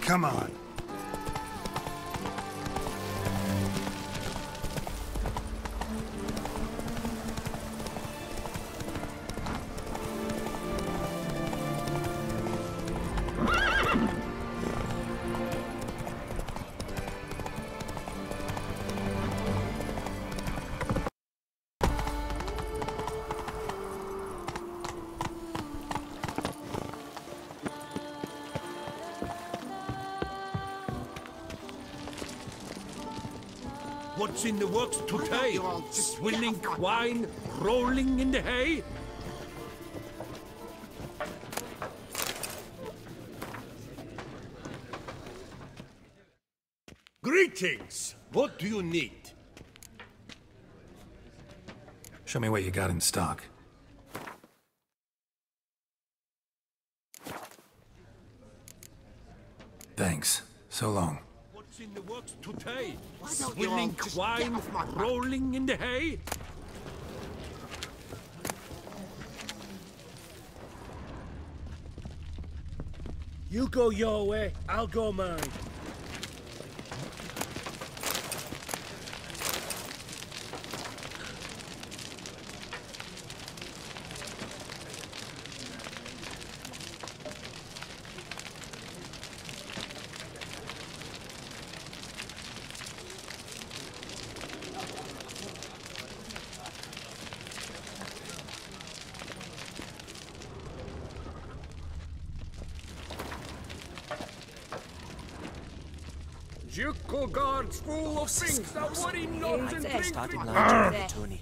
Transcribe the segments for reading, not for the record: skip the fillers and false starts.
Come on. What's in the works today? Swilling wine, rolling in the hay? Greetings! What do you need? Show me what you got in stock. Thanks. So long. What's in the works today? Swilling wine, rolling in the hay? You go your way, I'll go mine. Ducal guards full of things that worry not and drink. Starting line to Tony.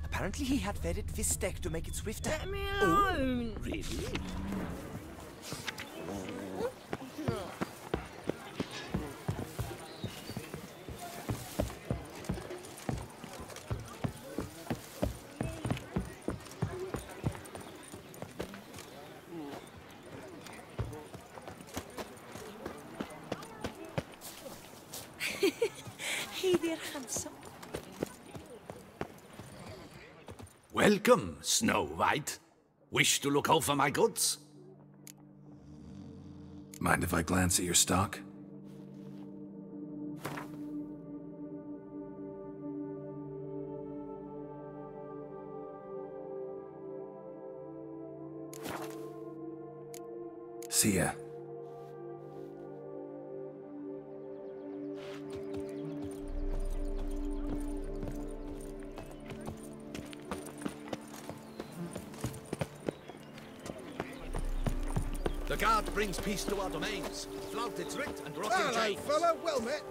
Apparently he had fed it Vistek to make it swifter. Let me alone. Oh, really? Hey there, handsome. Welcome, Snow White. Wish to look over my goods? Mind if I glance at your stock? See ya. The guard brings peace to our domains. Flout its writ and rot in chains. Fella, well met.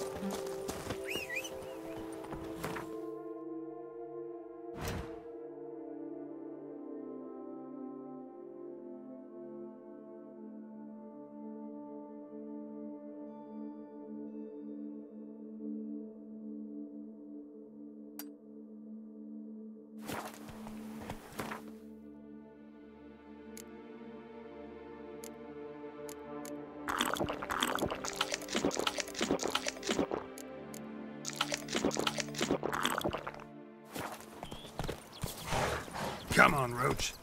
Come on, Roach.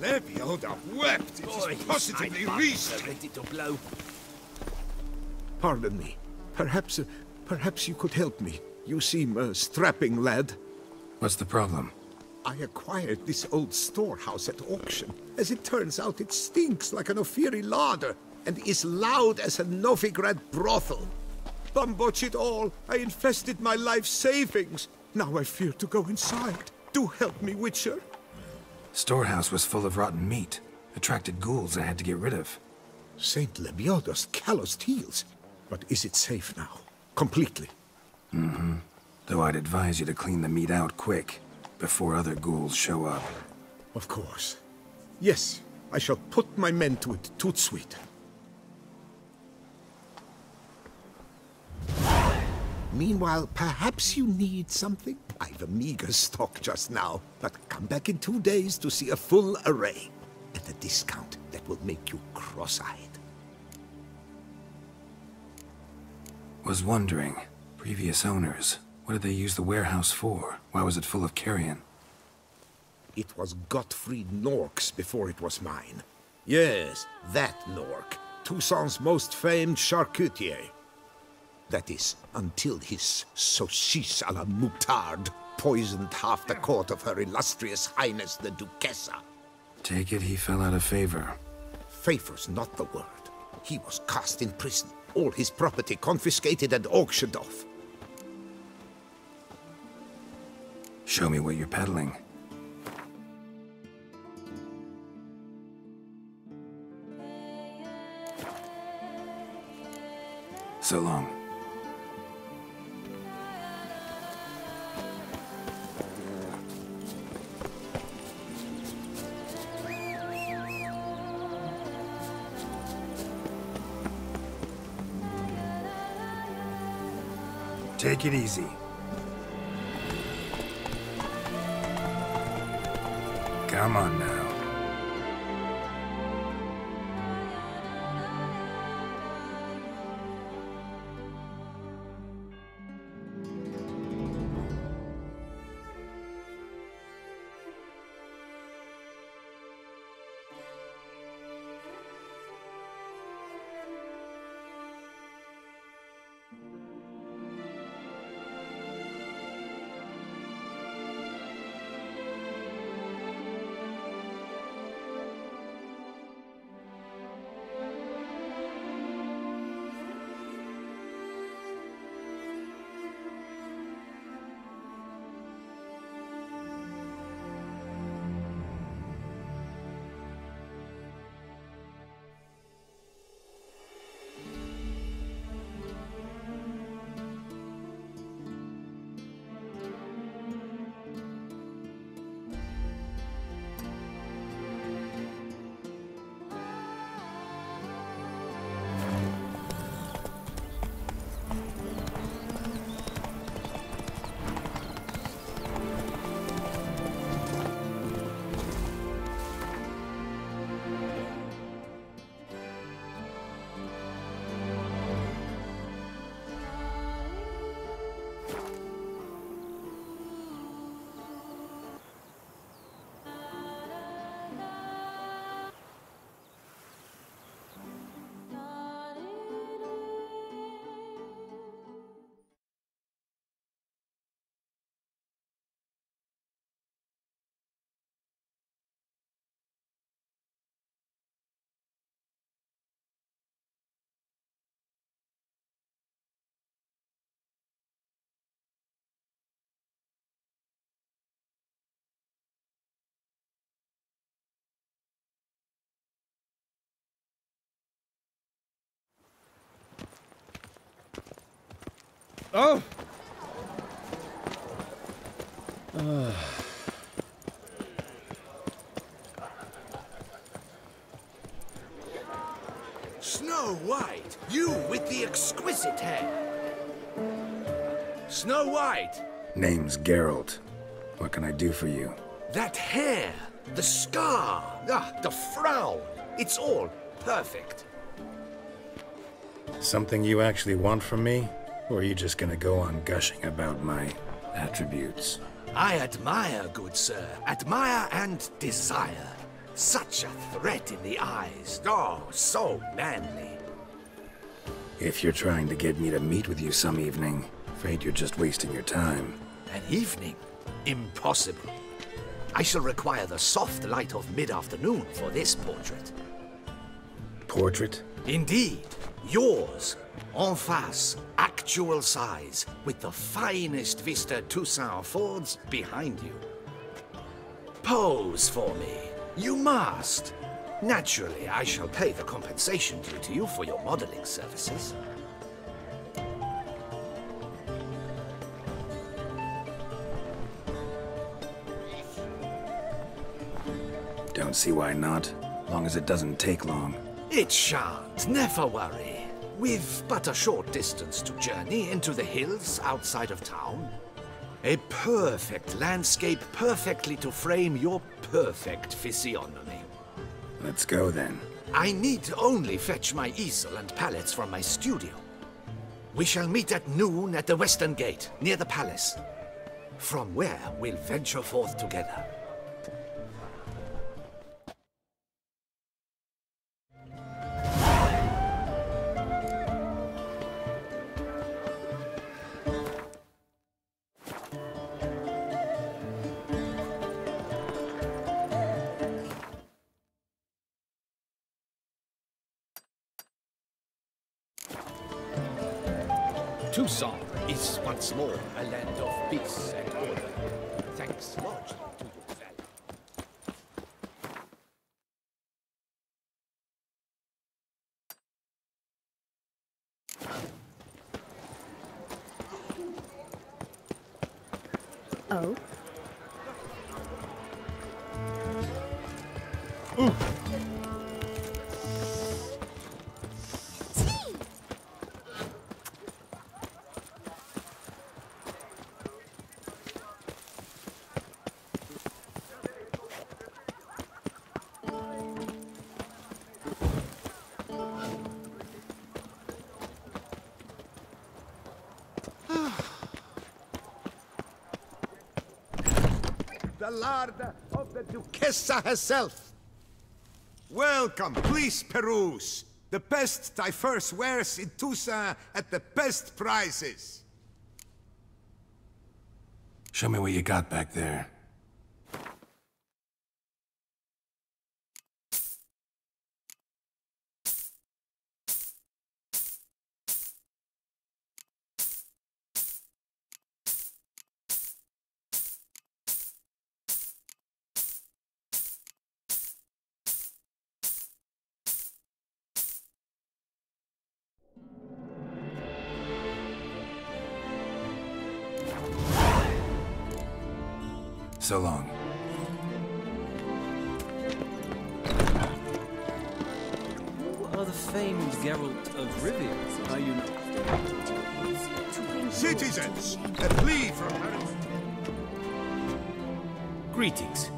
Levioda wept. It is positively recent. Ready to blow. Pardon me. Perhaps you could help me. You seem a strapping lad. What's the problem? I acquired this old storehouse at auction. As it turns out, it stinks like an Ophiri larder and is loud as a Novigrad brothel. Bambotch it all, I infested my life savings. Now I fear to go inside. Do help me, Witcher. Storehouse was full of rotten meat. Attracted ghouls I had to get rid of. Saint Lebioda's calloused heels. But is it safe now? Completely? Mm-hmm. Though I'd advise you to clean the meat out quick, before other ghouls show up. Of course. Yes, I shall put my men to it, tout sweet. Meanwhile, perhaps you need something? I've a meager stock just now, but come back in 2 days to see a full array. At a discount that will make you cross-eyed. Was wondering, previous owners, what did they use the warehouse for? Why was it full of carrion? It was Gottfried Nork's before it was mine. Yes, that Nork, Toussaint's most famed charcutier. That is, until his saucisse à la moutarde poisoned half the court of Her Illustrious Highness the Duchessa. Take it he fell out of favor. Favor's not the word. He was cast in prison, all his property confiscated and auctioned off. Show me what you're peddling. So long. Take it easy. Come on now. Oh! Snow White, you with the exquisite hair. Snow White, Name's Geralt. What can I do for you? that hair, the scar, the frown, it's all perfect. Something you actually want from me? Or are you just gonna go on gushing about my attributes? I admire, good sir, admire and desire. Such a threat in the eyes, oh, so manly. If you're trying to get me to meet with you some evening, afraid you're just wasting your time. An evening? Impossible. I shall require the soft light of mid-afternoon for this portrait. Portrait? Indeed, yours, en face, actual size, with the finest vista Toussaint affords behind you. Pose for me. You must. Naturally, I shall pay the compensation due to you for your modeling services. Don't see why not, long as it doesn't take long. It shan't, never worry. We've but a short distance to journey into the hills outside of town. A perfect landscape perfectly to frame your perfect physiognomy. Let's go then. I need only fetch my easel and pallets from my studio. We shall meet at noon at the western gate, near the palace. From where we'll venture forth together. Tucson is once more a land of peace and order. Thanks largely to your valor. Oh? The larder of the Duquesa herself. Welcome, please peruse. The best diverse wares in Toussaint at the best prices. Show me what you got back there. So long. You are the famed Geralt of Rivia, are you not? Citizens, a plea from her. Greetings.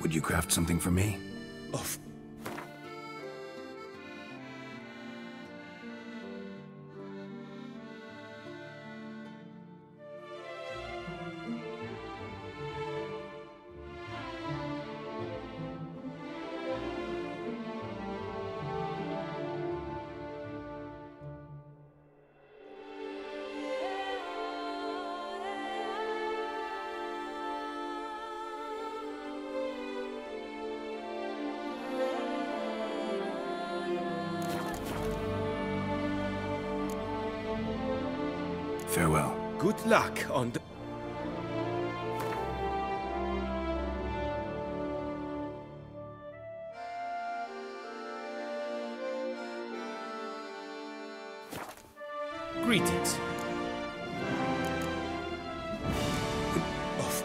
Would you craft something for me? Of Farewell. good luck on the... Greetings. Of...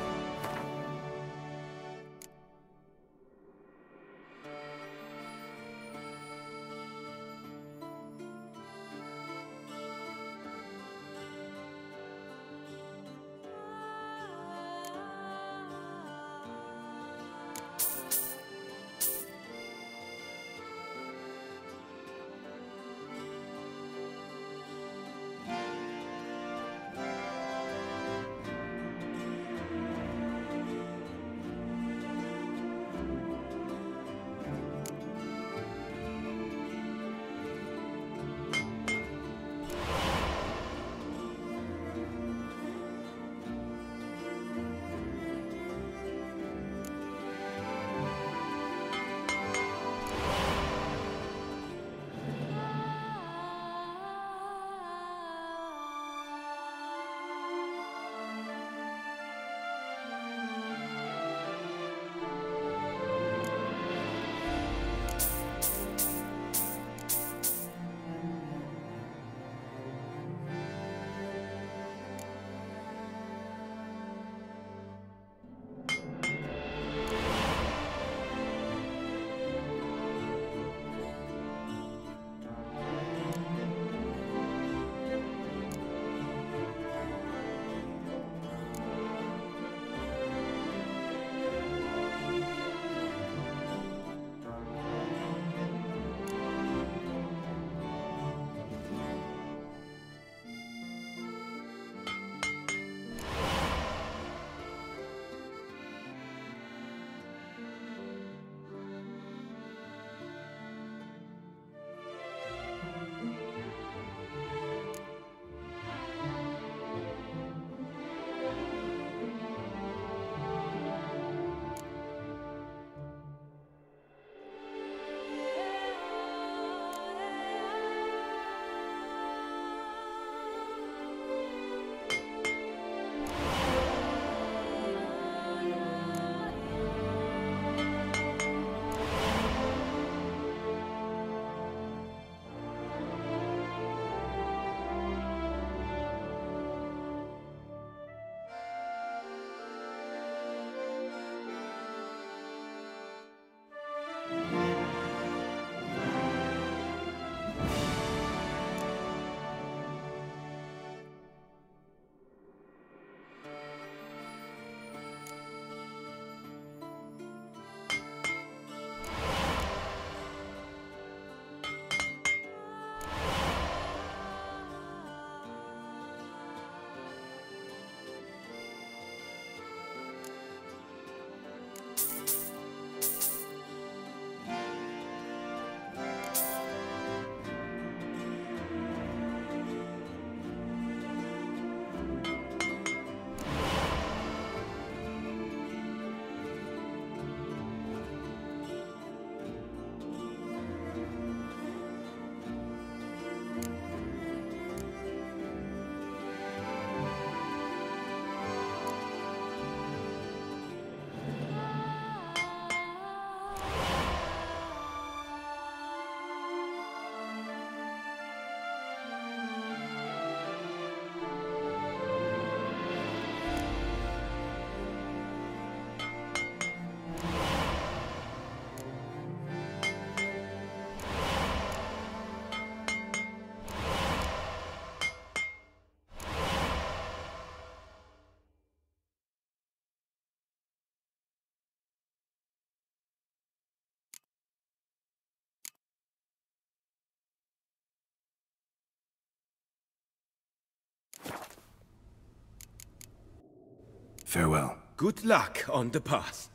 Farewell. Good luck on the path.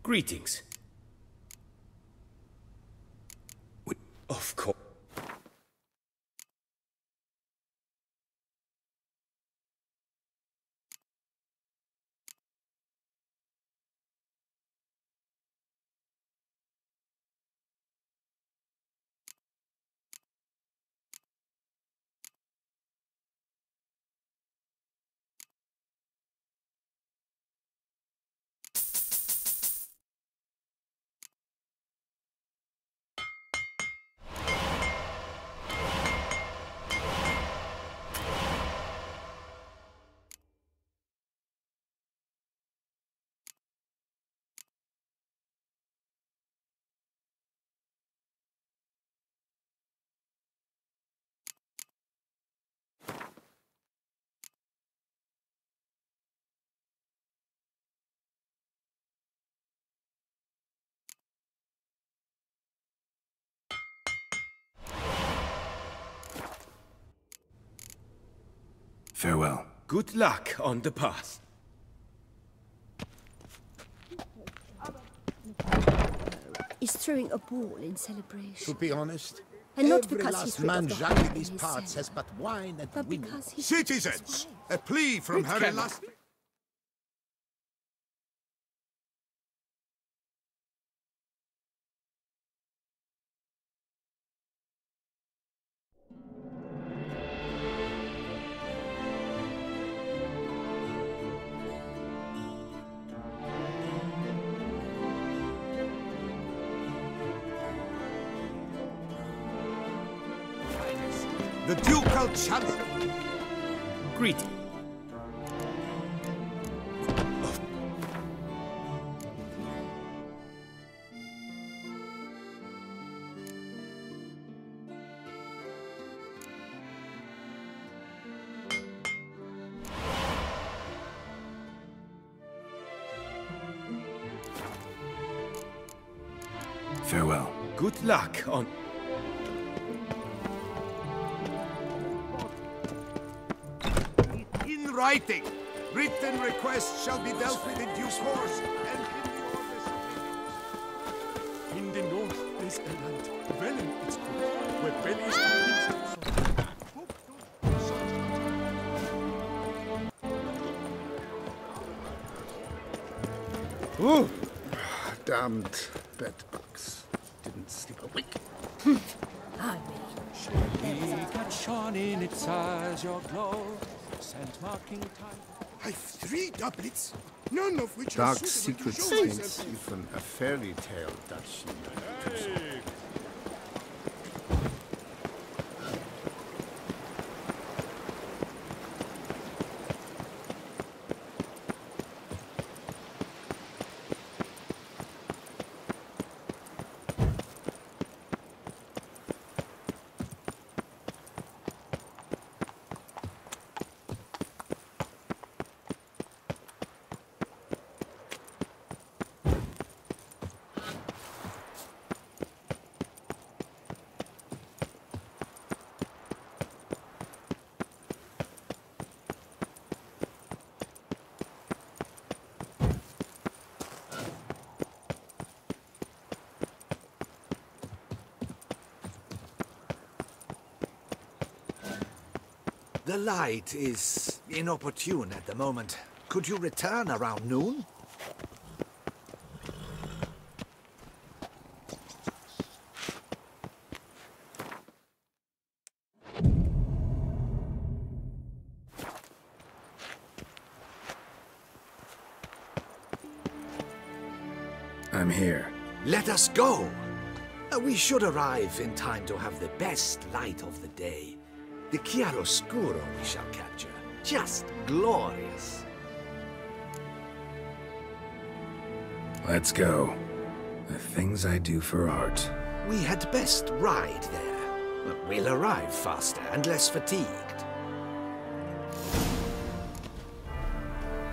Greetings. Of course. Farewell. Good luck on the path. Is throwing a ball in celebration. To be honest, And not every because last he's rid man of the young hole in in these his parts cellar, has but wine and but women. because he's Citizens, a plea from Her Illustrious... The Ducal Chancellor. Greetings. Farewell. Good luck on... In writing, written requests shall be dealt with in due course, and in the orders... In the north is a land, Velen is called, where Bel is the Ooh, damned bedbugs. Didn't sleep a wink. That shone in its eyes, your glow, scent marking time. I've 3 doublets, none of which Dark are suitable to secrets show ain't myself. even a fairy tale that she knows. The light is inopportune at the moment. Could you return around noon? I'm here. Let us go! We should arrive in time to have the best light of the day. The chiaroscuro we shall capture. Just glorious. Let's go. The things I do for art. We had best ride there. We'll arrive faster and less fatigued.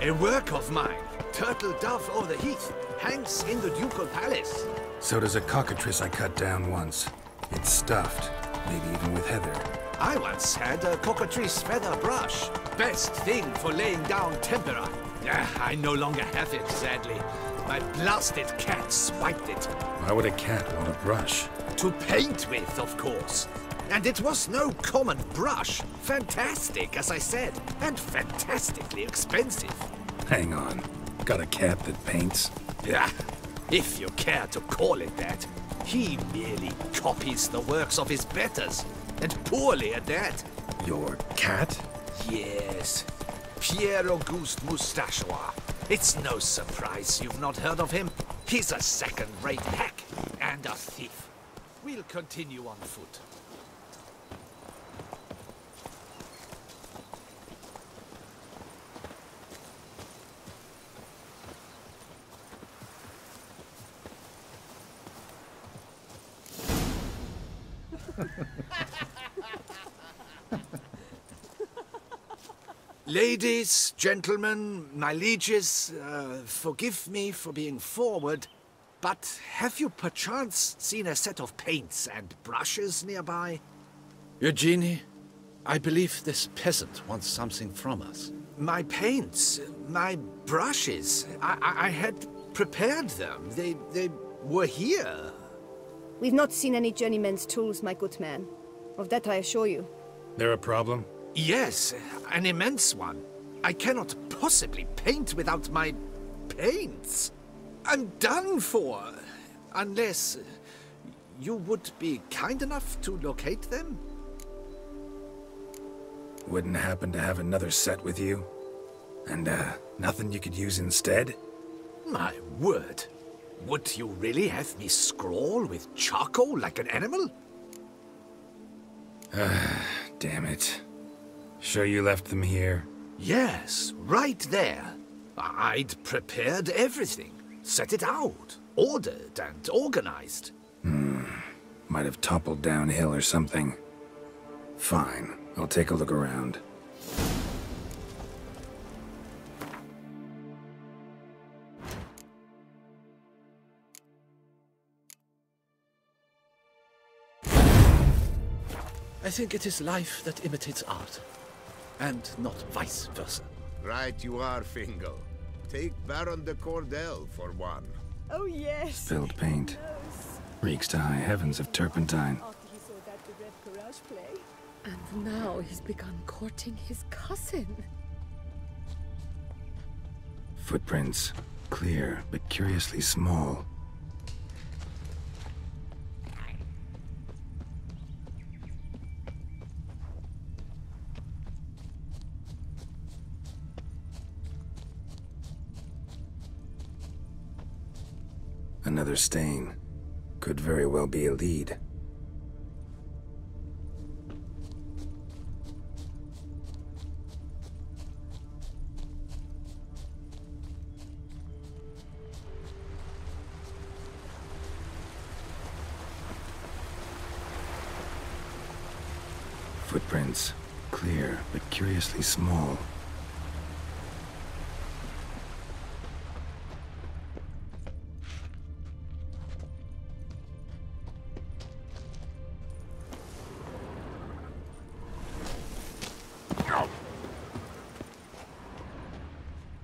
A work of mine, Turtle Dove o'er the Heath, hangs in the Ducal Palace. So does a cockatrice I cut down once. It's stuffed, maybe even with heather. I once had a cockatrice feather brush. Best thing for laying down tempera. I no longer have it, sadly. My blasted cat swiped it. Why would a cat want a brush? To paint with, of course. And it was no common brush. Fantastic, as I said, and fantastically expensive. Hang on. Got a cat that paints? Yeah, if you care to call it that. He merely copies the works of his betters, and poorly at that. Your cat? Yes, Pierre-Auguste Moustachois. It's no surprise you've not heard of him. He's a second-rate hack and a thief. We'll continue on foot. Ladies, gentlemen, my lieges, forgive me for being forward, but have you perchance seen a set of paints and brushes nearby? Eugenie, I believe this peasant wants something from us. My paints, my brushes, I had prepared them. They were here. We've not seen any journeyman's tools, my good man. Of that I assure you. There a problem? Yes, an immense one. I cannot possibly paint without my paints. I'm done for. Unless you would be kind enough to locate them? Wouldn't happen to have another set with you? And, nothing you could use instead? My word. Would you really have me scrawl with charcoal like an animal? Damn it. Sure you left them here? Yes, right there. I'd prepared everything. Set it out. Ordered and organized. Might have toppled downhill or something. Fine. I'll take a look around. I think it is life that imitates art, and not vice versa. Right you are, Fingal. Take Baron de Cordel for one. Oh, yes. Spilled paint. Reeks to high heavens of turpentine. After he saw that the Red Courage play. And now he's begun courting his cousin. Footprints. Clear, but curiously small. Another stain. Could very well be a lead. Footprints. Clear, but curiously small.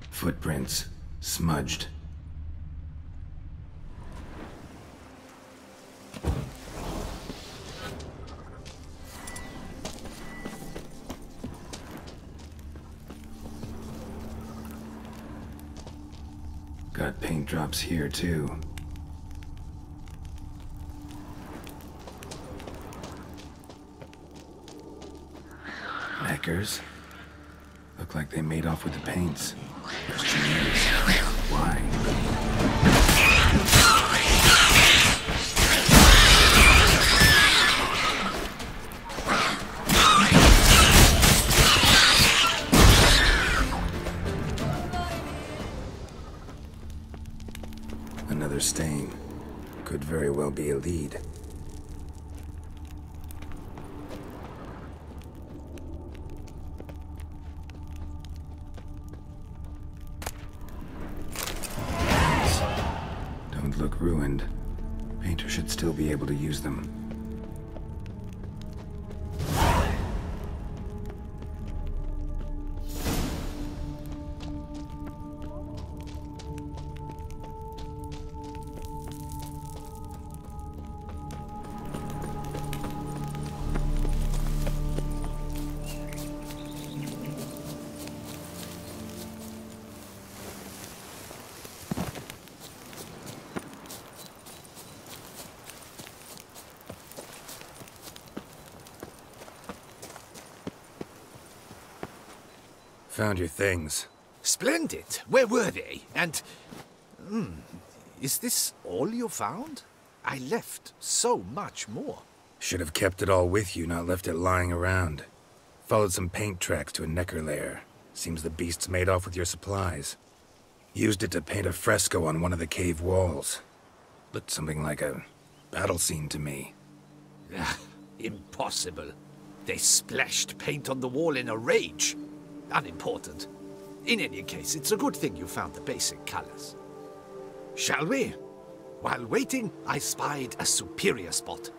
Footprints. Smudged. Got paint drops here, too. Knackers. Look like they made off with the paints. Question is, why? Another stain. Could very well be a lead. Don't look ruined. Painter should still be able to use them. Found your things. Splendid. Where were they? And... is this all you found? I left so much more. Should have kept it all with you, not left it lying around. Followed some paint tracks to a Necker lair. Seems the beast's made off with your supplies. Used it to paint a fresco on one of the cave walls. Looked something like a battle scene to me. Impossible. They splashed paint on the wall in a rage. Unimportant. In any case, it's a good thing you found the basic colors. Shall we? While waiting, I spied a superior spot.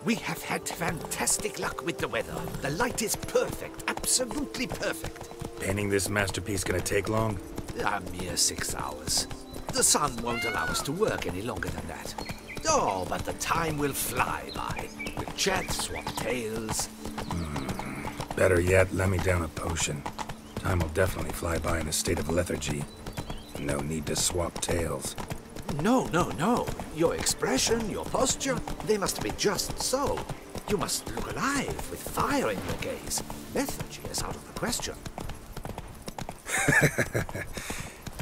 We have had fantastic luck with the weather. The light is perfect, absolutely perfect. Painting this masterpiece gonna take long? A mere 6 hours. The sun won't allow us to work any longer than that. Oh, but the time will fly by. We'll chat, swap tales. Better yet, let me down a potion. Time will definitely fly by in a state of lethargy. No need to swap tales. No. Your expression, your posture, they must be just so. You must look alive with fire in your gaze. Lethargy is out of the question.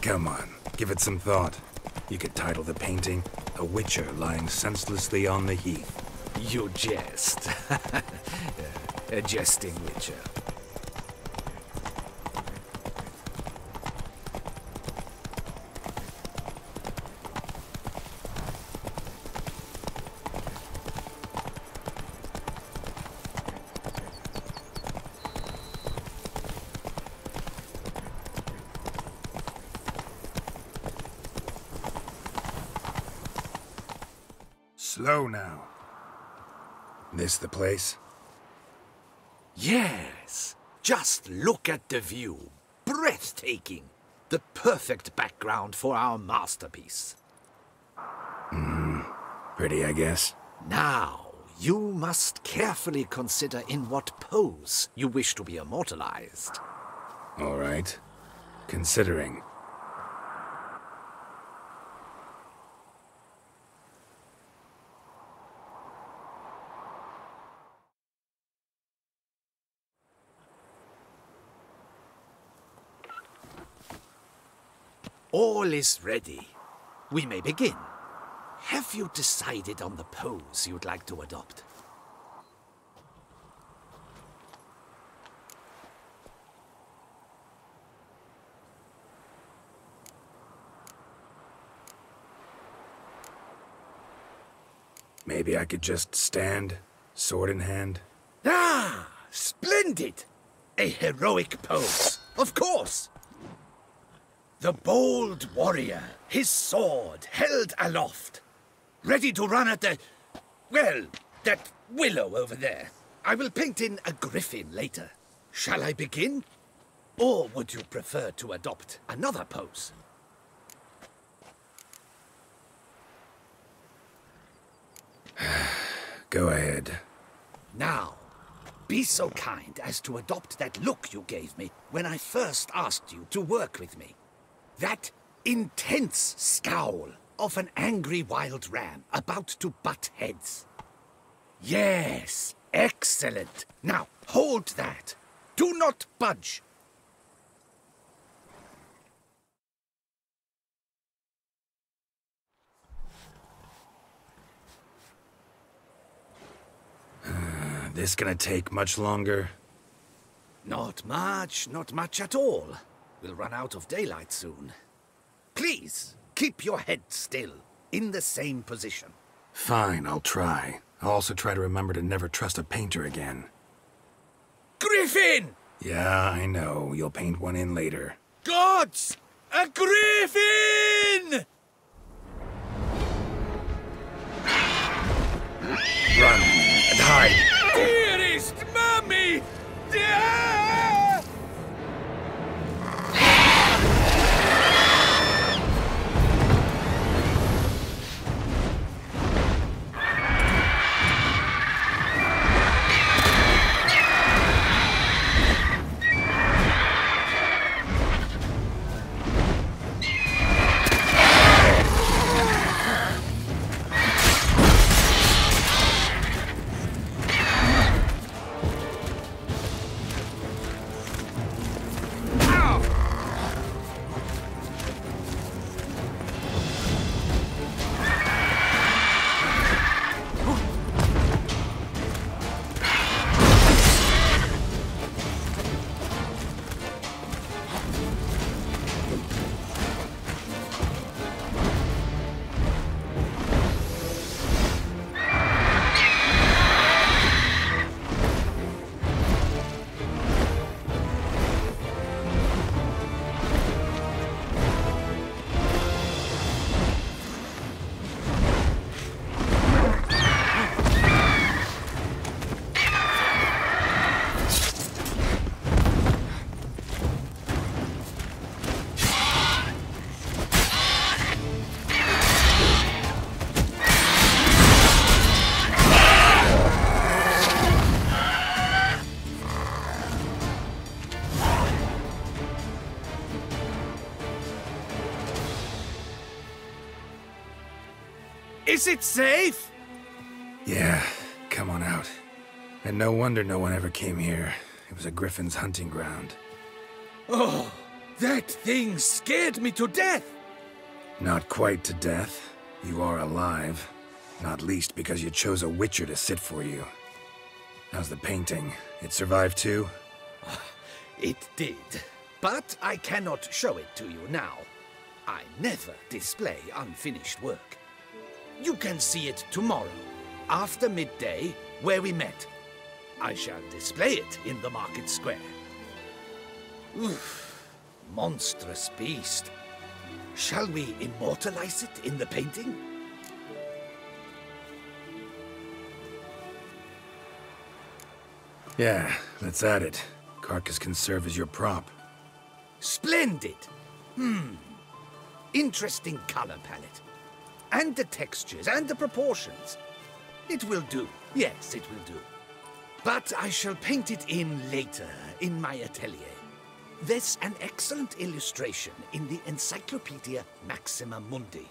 Come on, give it some thought. You could title the painting, A Witcher Lying Senselessly on the Heath. You jest. A jesting witcher. Slow now. This the place? Yes. Just look at the view. Breathtaking. The perfect background for our masterpiece. Pretty, I guess. Now, you must carefully consider in what pose you wish to be immortalized. All right. Considering. All is ready. We may begin. Have you decided on the pose you'd like to adopt? Maybe I could just stand, sword in hand. Ah, splendid! A heroic pose, of course! The bold warrior, his sword held aloft, ready to run at that willow over there. I will paint in a griffin later. Shall I begin? Or would you prefer to adopt another pose? Go ahead. Now, be so kind as to adopt that look you gave me when I first asked you to work with me. That intense scowl of an angry wild ram about to butt heads. Yes, excellent. Now, hold that. Do not budge. This gonna take much longer? Not much at all. We'll run out of daylight soon. Please, keep your head still, in the same position. Fine, I'll try. I'll also try to remember to never trust a painter again. Griffin! Yeah, I know. You'll paint one in later. Gods! A griffin! Run and hide! Dearest Mummy! Is it safe? Yeah, come on out. And no wonder no one ever came here. It was a griffin's hunting ground. Oh, that thing scared me to death! Not quite to death. You are alive. Not least because you chose a witcher to sit for you. How's the painting? It survived too? It did. But I cannot show it to you now. I never display unfinished work. You can see it tomorrow, after midday, where we met. I shall display it in the market square. Oof, monstrous beast. Shall we immortalize it in the painting? Yeah, let's add it. Carcass can serve as your prop. Splendid! Interesting color palette. And the textures and the proportions. It will do. Yes, it will do. But I shall paint it in later, in my atelier. There's an excellent illustration in the Encyclopedia Maxima Mundi.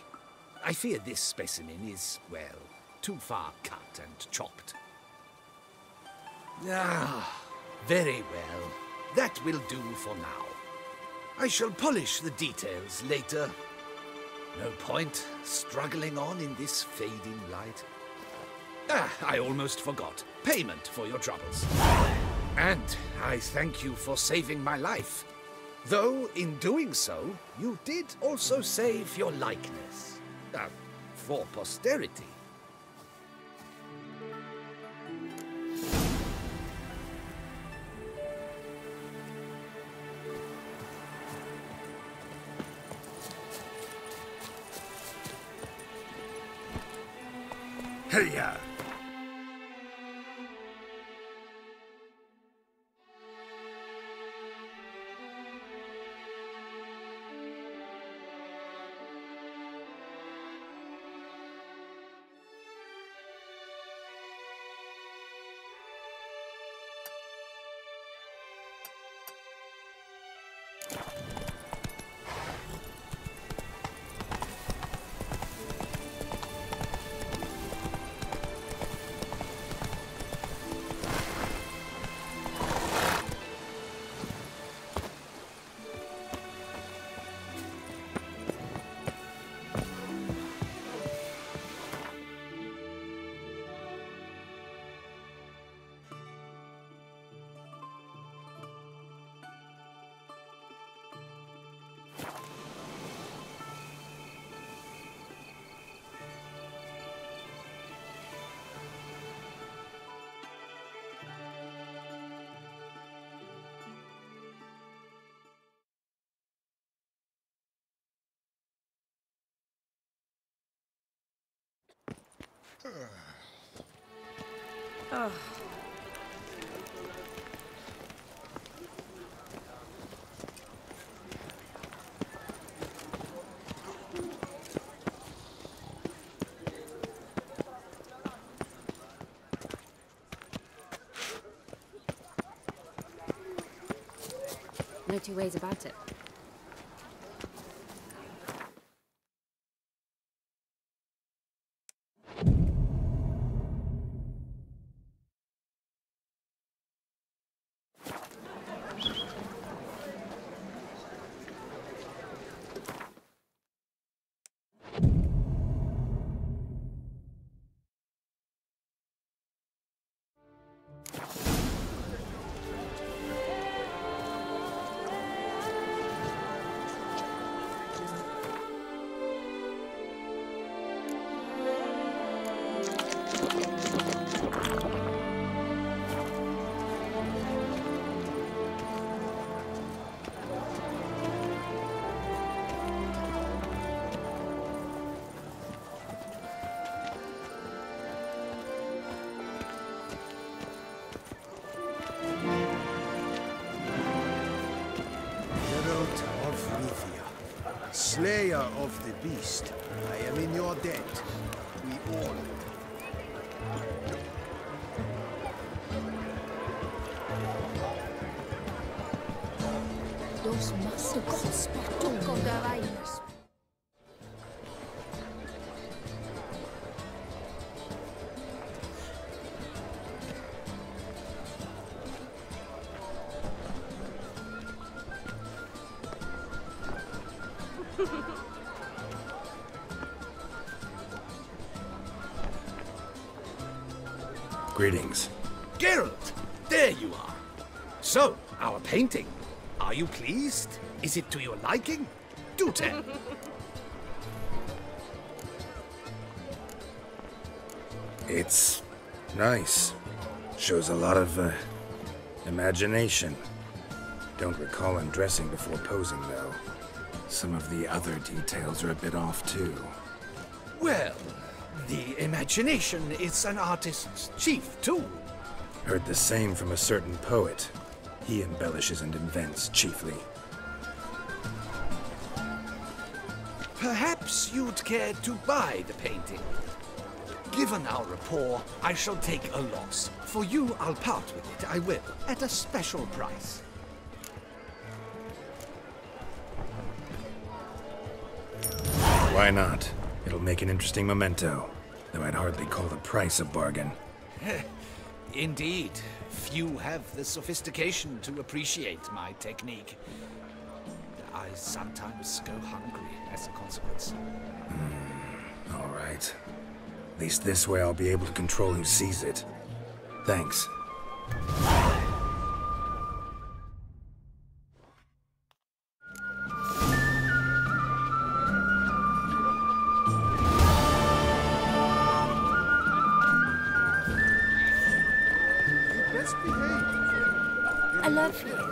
I fear this specimen is, well, too far cut and chopped. Ah, very well. That will do for now. I shall polish the details later. No point struggling on in this fading light. Ah, I almost forgot. Payment for your troubles. And I thank you for saving my life. Though, in doing so, you did also save your likeness. For posterity. Hey-ya! Oh. No two ways about it. Slayer of the beast, I am in your debt. We all. Los masacos por tu caballos. Greetings. Geralt, there you are. So, our painting. Are you pleased? Is it to your liking? Do tell. It's nice. Shows a lot of, imagination. Don't recall undressing before posing, though. Some of the other details are a bit off, too. Well, the imagination is an artist's chief tool. Heard the same from a certain poet. He embellishes and invents, chiefly. Perhaps you'd care to buy the painting. Given our rapport, I shall take a loss. For you, I'll part with it, I will, at a special price. Why not? It'll make an interesting memento, though I'd hardly call the price a bargain. Indeed. Few have the sophistication to appreciate my technique. I sometimes go hungry as a consequence. All right. At least this way I'll be able to control who sees it. Thanks. I love you.